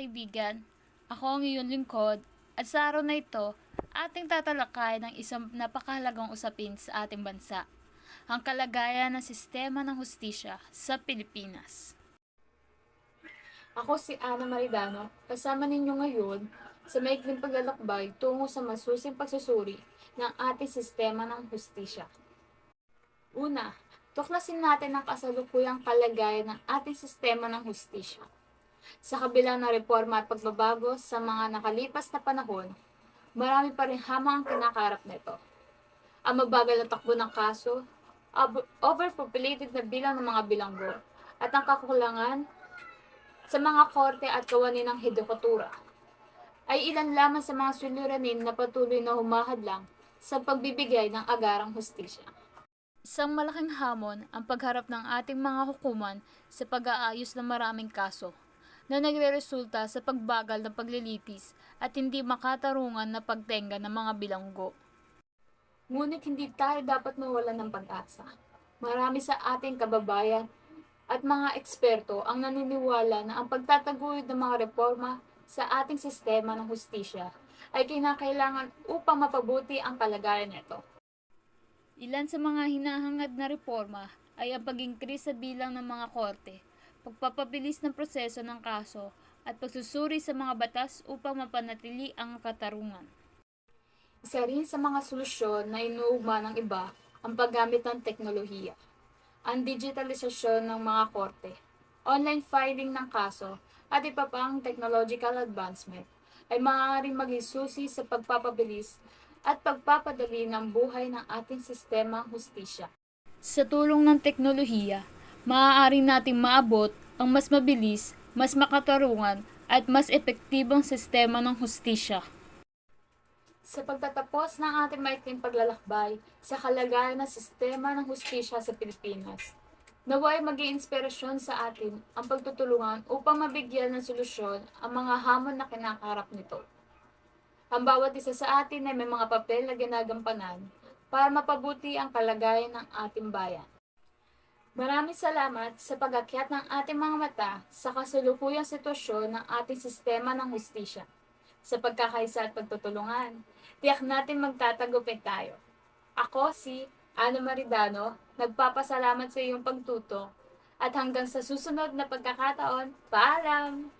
kaibigan, ako ang iyong lingkod at sa araw na ito, ating tatalakayin ng isang napakahalagang usapin sa ating bansa, ang kalagayan ng sistema ng hustisya sa Pilipinas. Ako si Ana Maridano, kasama ninyo ngayon sa maikling paglalakbay tungo sa masusing pagsusuri ng ating sistema ng hustisya. Una, tuklasin natin ang kasalukuyang kalagayan ng ating sistema ng hustisya. Sa kabila ng reforma at pagbabago sa mga nakalipas na panahon, marami pa rin hamon ang kinakarap nito. Ang mabagal na takbo ng kaso, overpopulated na bilang ng mga bilanggo, at ang kakulangan sa mga korte at kawani ng hidikatura ay ilan lamang sa mga suliranin na patuloy na humahadlang sa pagbibigay ng agarang hustisya. Isang malaking hamon ang pagharap ng ating mga hukuman sa pag-aayos ng maraming kaso na nagreresulta sa pagbagal ng paglilitis at hindi makatarungan na pagtenga ng mga bilanggo. Ngunit hindi tayo dapat mawalan ng pag-asa. Marami sa ating kababayan at mga eksperto ang naniniwala na ang pagtataguyod ng mga reforma sa ating sistema ng hustisya ay kinakailangan upang mapabuti ang kalagayan nito. Ilan sa mga hinahangad na reforma ay ang pag-increase sa bilang ng mga korte, pagpapabilis ng proseso ng kaso, at pagsusuri sa mga batas upang mapanatili ang katarungan. Isa rin sa mga solusyon na inuugma ng iba ang paggamit ng teknolohiya, ang digitalisasyon ng mga korte, online filing ng kaso, at iba pang technological advancement ay maaaring maging susi sa pagpapabilis at pagpapadali ng buhay ng ating sistema hustisya. Sa tulong ng teknolohiya, maaari nating maabot ang mas mabilis, mas makatarungan, at mas epektibong sistema ng hustisya. Sa pagtatapos ng ating maikling paglalakbay sa kalagayan ng sistema ng hustisya sa Pilipinas, naway maging inspirasyon sa atin ang pagtutulungan upang mabigyan ng solusyon ang mga hamon na kinakaharap nito. Ang bawat isa sa atin ay may mga papel na ginagampanan para mapabuti ang kalagayan ng ating bayan. Maraming salamat sa pag-akyat ng ating mga mata sa kasalukuyang sitwasyon ng ating sistema ng hustisya. Sa pagkakaisa at pagtutulungan, tiyak natin magtatagumpay tayo. Ako si Ana Maridano, nagpapasalamat sa iyong pagtutok at hanggang sa susunod na pagkakataon, paalam!